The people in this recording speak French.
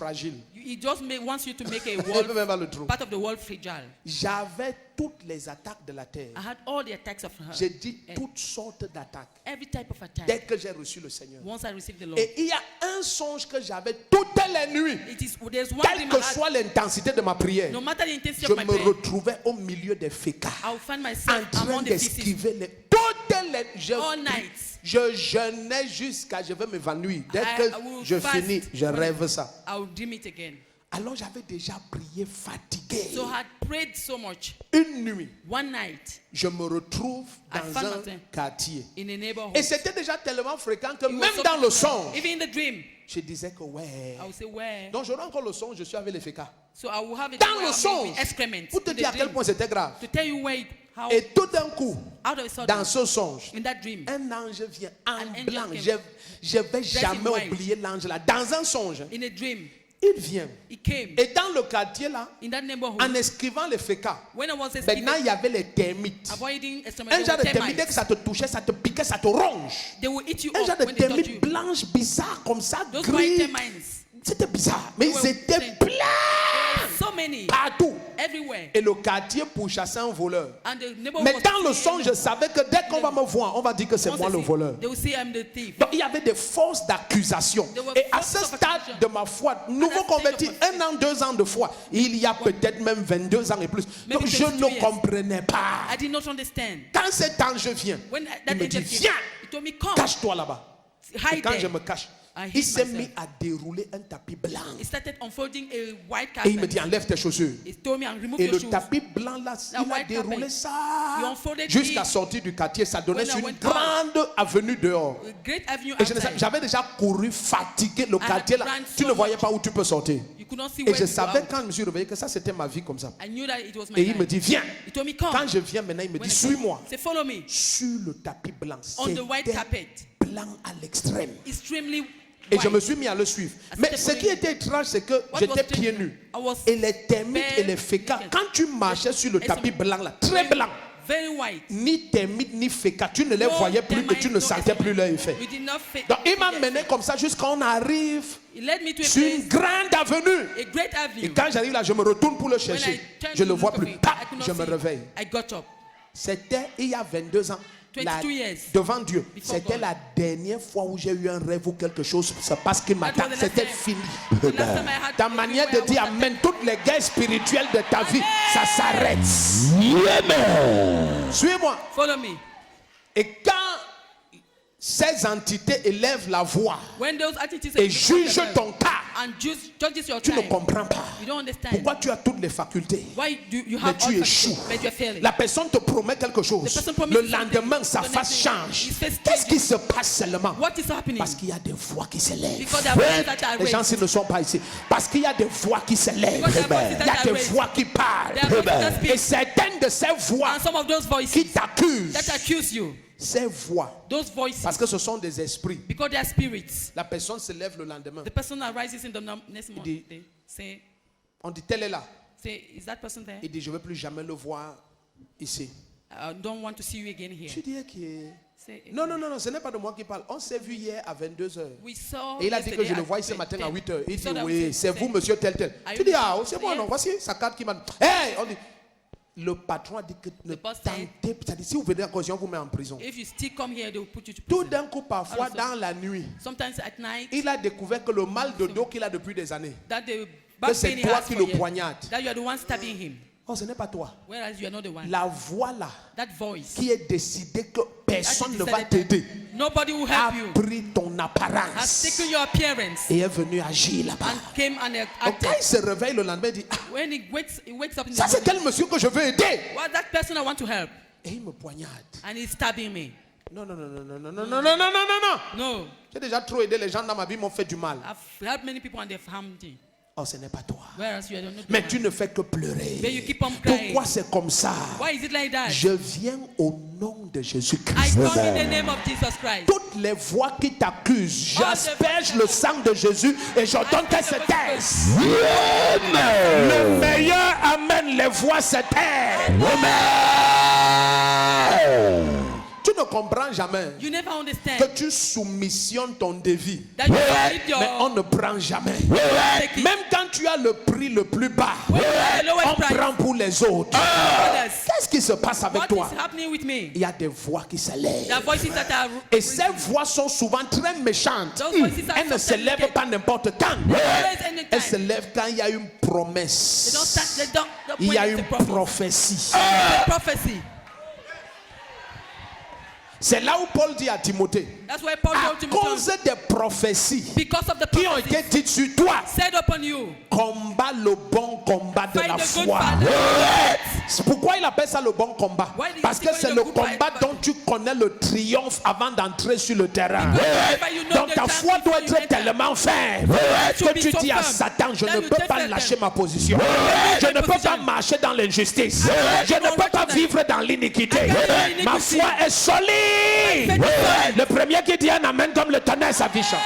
fragile. He just wants you to make a Je ne peux world, même pas le trouver. part of the world fragile. J'avais toutes les attaques de la terre. I had all the attacks of her. J'ai dit toutes sortes d'attaques. Every type of attack. Dès que j'ai reçu le Seigneur. Once I received the Lord. Et il y a un songe que j'avais toutes les nuits. There's one Quelle dream que I had. soit l'intensité de ma prière, No matter the intensity je of my me prayer, retrouvais au milieu des fécas. I will find En myself train among the feces d'esquiver toutes les... all night. Je jeûnais jusqu'à je vais m'évanouir. Dès I que will je fast finis, je when rêve ça. I will dream it again. Alors j'avais déjà prié fatigué. So I had prayed so much. Une nuit, One night, je me retrouve I dans found un myself quartier. in a neighborhood. Et c'était déjà tellement fréquent que It was même so dans le frequent. songe, Even in the dream, je disais que ouais. I would say, where? Donc j'aurai encore le songe, je suis avec les fécas. So I will have it Dans where le I'm songe, with excrement. pour te In the dire à quel dream. point c'était grave. To tell you how Et tout d'un coup, out of a sudden, dans ce songe, in that dream, un ange vient An en angel blanc. came. Je ne vais jamais white. oublier l'ange là. Dans un songe, in a dream, il vient. he came. Et dans le quartier là, In that neighborhood, en escrivant les fécas, when I was maintenant il y avait les termites. avoiding Un genre de termite, dès termites, que ça te touchait, ça te piquait, ça te ronge. they will eat you Un genre up de when they touch termites you. blanches bizarres comme ça, Those white gris. termites, C'était bizarre, mais They were ils étaient plain. pleins so many, partout. everywhere. Et le quartier pourchassait un voleur. And the neighborhood Mais was dans le seeing songe, je savais que dès qu'on va me voir, on va dire que c'est Once moi they le see- voleur. They will say I'm the thief. Donc il y avait des forces d'accusation. There were Et à forces ce of stade accusation. de ma foi, nouveau stage converti, of my 1 an, 2 ans de foi, il y a peut-être même 22 ans et plus. Donc je 22 ne years. comprenais pas. I did not understand. Quand cet ange vient, When il that me dit, angel came, viens, he told me, come, cache-toi là-bas. Et hide quand je there. me cache, I hid il s'est myself. mis à dérouler un tapis blanc. He started unfolding a white Et il me carpet. dit, enlève tes chaussures. He told me, and remove Et your le shoes. tapis blanc là, il a white déroulé carpet. ça You unfolded jusqu'à it. sortir du quartier. Ça donnait When I sur une went grande avenue dehors. A great avenue Et outside. j'avais déjà couru, fatigué le had quartier là. run Tu so ne voyais much. pas où tu peux sortir. You could not see Et where je to go savais out. quand je me suis réveillé que ça c'était ma vie comme ça. I knew that it was my Et il me life. dit, viens. He told me, come. Quand je viens maintenant, il me When dit, I come, suis-moi. say, follow me. Sur le tapis blanc. On the white C'était carpet. blanc à l'extrême. Extremely Et white. je me suis mis à le suivre. Mais ce qui était étrange, c'est que What j'étais was pieds strange, nus. I was Et les termites et les fécas, naked. quand tu marchais sur le Et tapis some- blanc là, très blanc, Very white. ni termites ni fécas, tu ne les No voyais plus et termites, tu ne no sentais plus leur excrement. effet. We did not fit. Donc il m'a mené comme ça jusqu'à on arrive He led me to a sur une place, grande avenue. a great Et avenue. quand j'arrive là, je me retourne pour le When chercher. I turned Je to ne le vois look plus. of it, Paf, I could not je me see. réveille. I got up. C'était il y a 22 ans. 22 years. Devant Dieu. Before C'était God. la dernière fois où j'ai eu un rêve ou quelque chose. C'est parce qu'il m'attend. was the last C'était time. fini. The last time I had Ta a manière dream de where I dire was at Amen, toutes les guerres spirituelles de ta vie, ça s'arrête. Suis-moi. Follow me. Et quand ces entités élèvent la voix When those entities et jugent ton cas, and judges your tu ne time, comprends pas. you don't understand. Pourquoi tu as toutes les facultés, Why do you mais have tu all échoues? faculties, but you're failing? La personne te promet quelque The chose. person promises Le something. lendemain, sa The face next change. day, his face Qu'est-ce qui changes. se passe seulement? What is happening? Parce qu'il y a des voix qui s'élèvent. Because there are voices that are Les gens raised. s'ils ne sont pas ici. Parce qu'il y a des voix qui s'élèvent. Because there are voices Il that y a are des raised. voix qui parlent. There are voices that speak. Et certaines de ces voix And some of those voices qui t'accusent, that accuse you, ces voix, those voices, parce que ce sont des esprits. because they are spirits, La personne se lève le lendemain. the person arises in the next morning. dit- They On dit, tel est là. say, is that person there? Il dit, je ne veux plus jamais le voir ici. I don't want to see you again here. Tu dis que... Say, Non, non, non, non, ce n'est pas de moi qui parle. On s'est vu hier à 22h. we saw Et il a dit que je yesterday le at vois ce matin à 10. 8h. Il We dit, saw that oui, we c'est said, vous, monsieur tel, tel. Are Tu you dis, the- ah, c'est moi, non, Yes. voici sa carte qui m'a... Hey, on dit... Le patron a dit que ne The boss tentez... C'est-à-dire, si vous venez en caution, on vous met en prison. If you still come here, they will put you to Tout prison. d'un coup, parfois, Also- dans la nuit, Sometimes at night, il a découvert que le mal de dos qu'il a depuis des années, that the que back c'est pain he toi has qui for le years, poignarde. that you are the one stabbing him, Oh, ce n'est pas toi. whereas you are not the one. La voix là, That voice, qui est décidé que personne ne that va decided t'aider, nobody will a help you, pris ton has apparence taken your appearance et est venu agir là-bas. and came and Donc acted. quand il se réveille le lendemain, il dit, ah, When he wakes up in the ça c'est morning, quel monsieur que je veux aider? well, that person I want to help, Et il me poignarde. and he's stabbing me. Non, non, non, non, non, non, non, non, non, non, non, non. No, J'ai déjà trop aidé les gens dans ma vie, m'ont fait du mal. I've helped many people and they've harmed me, Oh, ce n'est pas toi. whereas you are not the Mais one. tu ne fais que pleurer. But you keep on crying. Pourquoi c'est comme ça? Why is it like that? Je viens au nom de I Jésus-Christ. come in the name of Jesus Christ. Toutes les voix qui t'accusent, j'asperge le sang de Jésus et j'ordonne qu'elles se taisent. Le meilleur amène les voix se taire. Tu ne comprends jamais You never que understand tu soumissionnes ton devis. that you submit your Mais on ne prend jamais. take it. Même quand tu as le prix le plus bas, When you have the lowest on price, prend pour les autres. others. Qu'est-ce qui se passe avec What toi? is happening with me? Il y a des voix qui s'élèvent. The voices that are Et ces voix sont souvent très méchantes. Those voices are Elles ne sometimes se lèvent wicked. pas n'importe quand. always anytime. Elles se lèvent quand il y a une They don't promesse. start. They don't. Il y a When it's une a prophet. prophétie. Prophecy. C'est là où Paul dit à Timothée, That's why Paul à told Timothy, cause des prophéties because of the qui ont prophecy été dites sur toi, said upon you, combat le bon combat de fight la the good foi. fight. C'est pourquoi il appelle ça le bon combat? Why did Parce he que call c'est it le the good combat fight? dont tu connais le triomphe avant d'entrer sur le terrain. Wherever you know Donc the ta chance foi doit before you être enter. tellement ferme to que be tu so dis à firm. Satan, je Then ne you peux tell pas Satan, lâcher ma position. leave Je my ne peux pas position. marcher dans l'injustice. I Je ne cannot peux walk pas in that. vivre dans l'iniquité. I cannot in Ma iniquity. foi est solide. faith is solid. Le premier qui dit un amen comme le tonnerre, sa vie change.